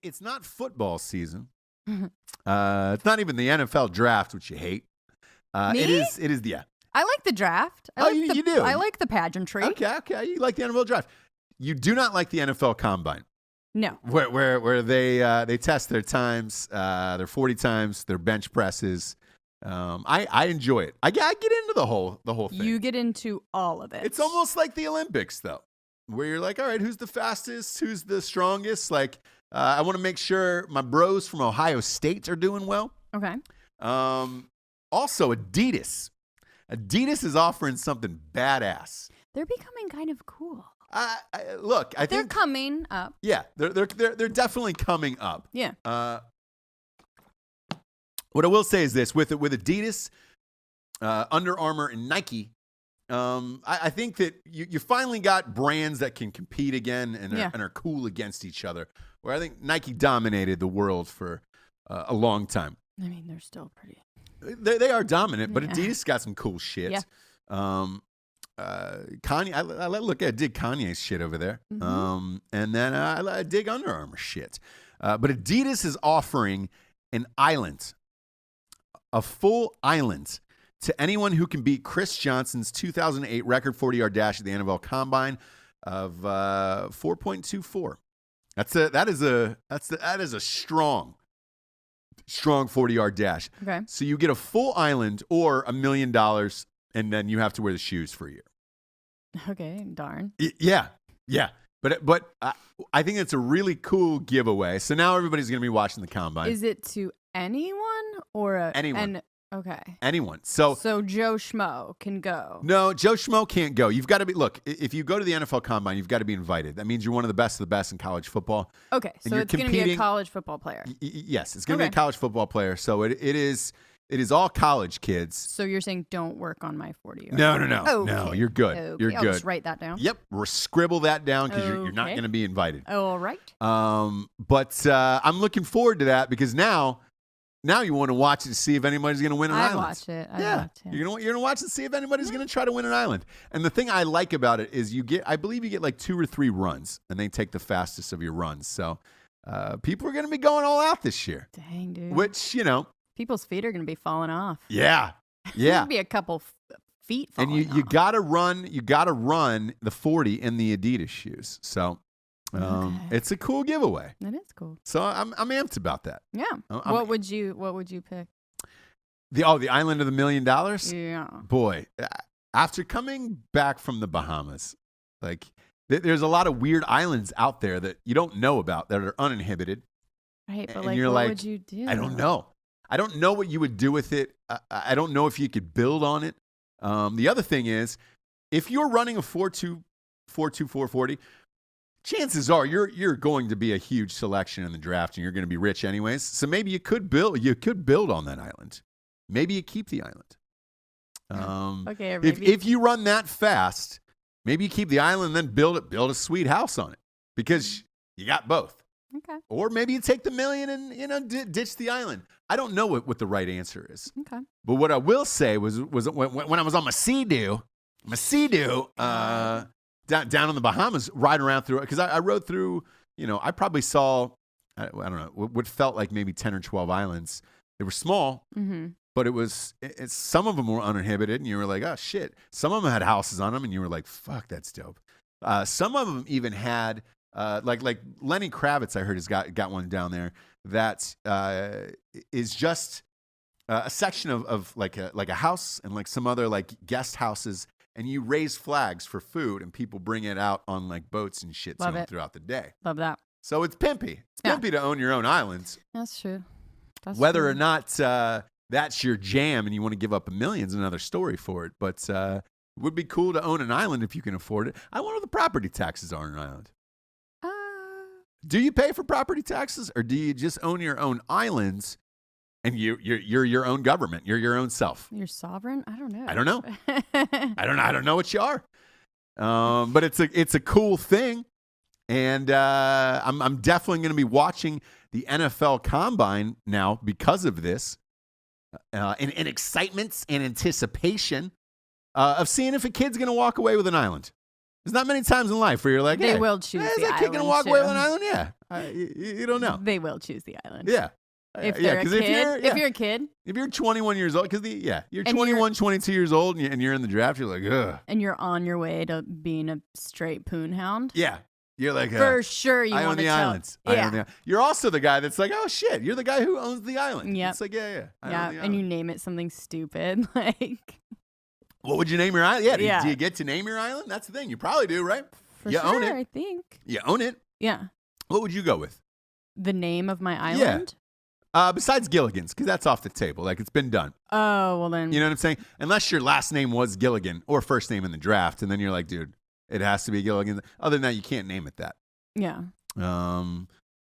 it's not football season. It's not even the NFL draft, which you hate. Me? It is. Yeah. I like the draft. You do? I like the pageantry. Okay. You like the NFL draft. You do not like the NFL Combine. No. Where they test their times, their 40 times, their bench presses. I enjoy it. I get into the whole thing. You get into all of it. It's almost like the Olympics, though, where you're like, all right, who's the fastest? Who's the strongest? Like, I want to make sure my bros from Ohio State are doing well. Okay. Also, Adidas. Adidas is offering something badass. They're becoming kind of cool. Look, I think they're coming up. Yeah, they're definitely coming up. Yeah. What I will say is this: with Adidas, Under Armour, and Nike, I think that you finally got brands that can compete again and are cool against each other. Where I think Nike dominated the world for a long time. I mean, they're still pretty. They are dominant, but Adidas got some cool shit. Yeah. Kanye, I dig Kanye's shit over there. Mm-hmm. And then I dig Under Armour shit. But Adidas is offering an island, a full island, to anyone who can beat Chris Johnson's 2008 record 40-yard dash at the NFL Combine of 4.24. That is a strong 40-yard dash. Okay. So you get a full island or $1 million, and then you have to wear the shoes for a year. Okay, darn. Yeah. But I think it's a really cool giveaway. So now everybody's going to be watching the Combine. Is it to anyone or anyone? Okay. Anyone. So Joe Schmo can go. No, Joe Schmo can't go. You've got to be. Look, if you go to the NFL Combine, you've got to be invited. That means you're one of the best of the best in college football. Okay, so it's going to be a college football player. Yes, it's going to be a college football player. So it is all college kids. So you're saying don't work on my 40-yard. No. Okay. No, you're good. Okay. You're good. I'll just write that down. Yep, scribble that down because you're not going to be invited. All right. But I'm looking forward to that because now you want to watch it to see if anybody's going to win an island. I watch it. You're going to watch it to see if anybody's going to try to win an island. And the thing I like about it is I believe you get like 2 or 3 runs, and they take the fastest of your runs. So people are going to be going all out this year. Dang, dude. Which, people's feet are going to be falling off. Yeah. There's be a couple feet falling off. And you got to run the 40 in the Adidas shoes. So it's a cool giveaway. It is cool. So I'm amped about that. Yeah. What would you pick? The island of $1 million? Yeah. Boy, after coming back from the Bahamas, like there's a lot of weird islands out there that you don't know about that are uninhibited. Right, but what would you do? I don't know. I don't know what you would do with it. I don't know if you could build on it. The other thing is, if you're running a 4.40, chances are you're going to be a huge selection in the draft, and you're going to be rich anyways. So maybe you could build on that island. Maybe you keep the island. Okay. If you run that fast, maybe you keep the island and then build a sweet house on it because you got both. Okay. Or maybe you take the $1 million and ditch the island. I don't know what the right answer is. Okay. But what I will say was when I was on my Sea-Doo, down in the Bahamas, riding around through it, because I rode through, I probably saw, I don't know, what felt like maybe 10 or 12 islands. They were small, but some of them were uninhibited, and you were like, oh, shit. Some of them had houses on them, and you were like, fuck, that's dope. Some of them even had, like Lenny Kravitz, I heard, has got one down there that is just a section of like a house and like some other like guest houses, and you raise flags for food, and people bring it out on like boats and shit throughout the day. Love that. So it's pimpy. It's pimpy to own your own islands. That's true. Whether or not that's your jam and you want to give up $1 million is another story for it. But it would be cool to own an island if you can afford it. I wonder what the property taxes are on an island. Do you pay for property taxes, or do you just own your own islands and you're your own government? You're your own self. You're sovereign? I don't know. I don't know what you are. But it's a cool thing, and I'm definitely going to be watching the NFL Combine now because of this, in excitement and anticipation of seeing if a kid's going to walk away with an island. There's not many times in life where you're like, They hey, will choose is the that kicking a island, walkway too. on an island? Yeah. You don't know. They will choose the island. Yeah. If they're a kid. If you're a kid. If you're 21 years old, because you're And 21, 22 years old, and you're in the draft, you're like, ugh. And you're on your way to being a straight poon hound. Yeah. You're like, for sure you I want own to the tell. islands. Yeah. I own the, you're also the guy that's like, oh shit, you're the guy who owns the island. Yep. It's like, yeah. Yeah, and you name it something stupid. Like, what would you name your island? Yeah. Do you get to name your island? That's the thing. You probably do, right? for You sure, own it. I think. You own it. Yeah. What would you go with? The name of my island? Besides Gilligan's, because that's off the table. Like, it's been done. Oh, well then. You know what I'm saying? Unless your last name was Gilligan or first name in the draft, and then you're like, dude, it has to be Gilligan. Other than that, you can't name it that. Yeah.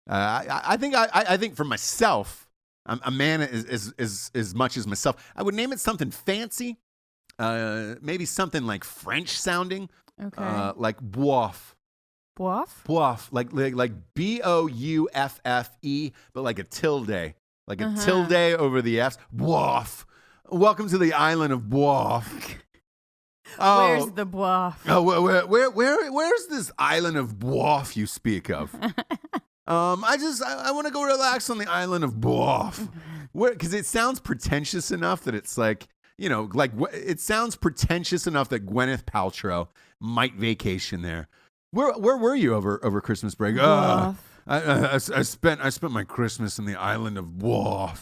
I think for myself, a man as much as myself. I would name it something fancy, maybe something like French sounding, Okay. like Boif. Boif? Like Bouffe, but like a tilde, like a Uh-huh. tilde over the F's. Boif. Welcome to the island of Boif. Oh, Where's the Boif? oh, where's this island of Boif you speak of? I want to go relax on the island of Boif, because it sounds pretentious enough that it's like, it sounds pretentious enough that Gwyneth Paltrow might vacation there. Where were you over Christmas break? Boif. I spent my Christmas in the island of Boif.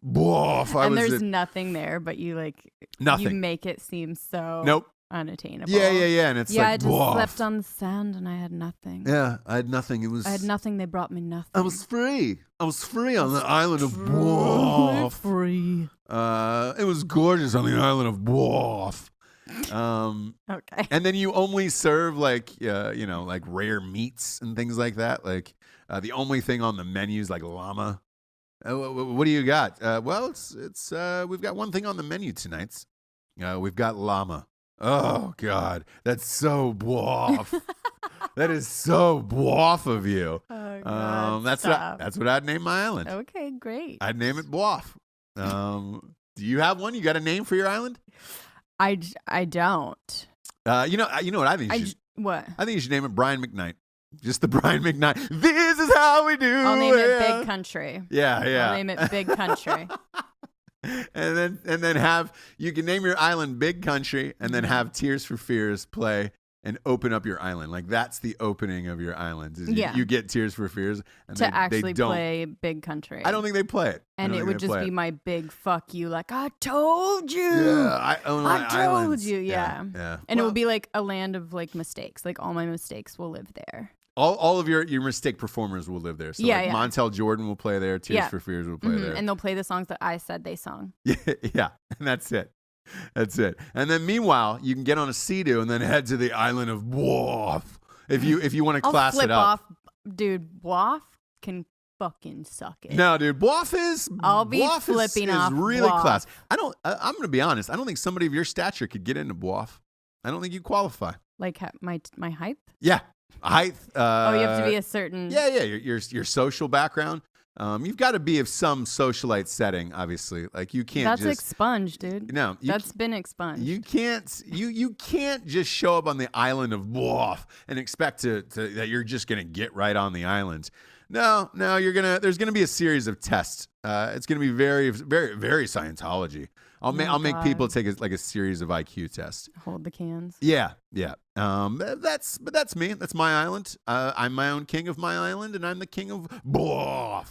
Boif. And there's nothing there, but you Nothing. You make it seem so Nope. unattainable. Yeah. And it's like, I just Boif. slept on the sand and I had nothing. Yeah, I had nothing. I had nothing. They brought me nothing. I was free. on the island of Boif. Free. It was gorgeous on the island of Boif. Okay. And then you only serve like rare meats and things like that. Like the only thing on the menu is like llama. What do you got? Well, it's we've got one thing on the menu tonight. We've got llama. Oh God, that's so Boif. That is so Boif of you. Oh, God, that's what I'd name my island. Okay, great. I'd name it Boif. Do you have one? You got a name for your island? I don't. You know what I think? What? I think you should name it Brian McKnight. Just the Brian McKnight. This is how we do. I'll name it Big Country. Yeah. I'll name it Big Country. and then you can name your island Big Country, and then have Tears for Fears play and open up your island. Like, that's the opening of your island. You get Tears for Fears and they don't play Big Country. I don't think they play it. And it would just be my big fuck you, like, I told you. Yeah, I own my I told islands. you, yeah. And it will be like a land of like mistakes. Like all my mistakes will live there. All of your mistake performers will live there. So Yeah. Montel Jordan will play there. Tears for Fears will play there. And they'll play the songs that I said they sung. Yeah. And that's it. And then meanwhile, you can get on a Sea-Doo and then head to the island of Boif if you want to class it up. Off. Dude, Boif can fucking suck it. No, dude, Boif is. I'll be Boif flipping is off really Boif. class. I'm going to be honest. I don't think somebody of your stature could get into Boif. I don't think you qualify. Like my height? Yeah, height. You have to be a certain. Yeah. Your social background. You've got to be of some socialite setting, obviously. Like, you can't. That's just expunged, dude. No, that's been expunged. You can't just show up on the island of Boif and expect that you're just gonna get right on the island. No, there's gonna be a series of tests. It's gonna be very, very, very Scientology. I'll make people take a series of IQ tests. Hold the cans. Yeah. That's me. That's my island. I'm my own king of my island, and I'm the king of Boif.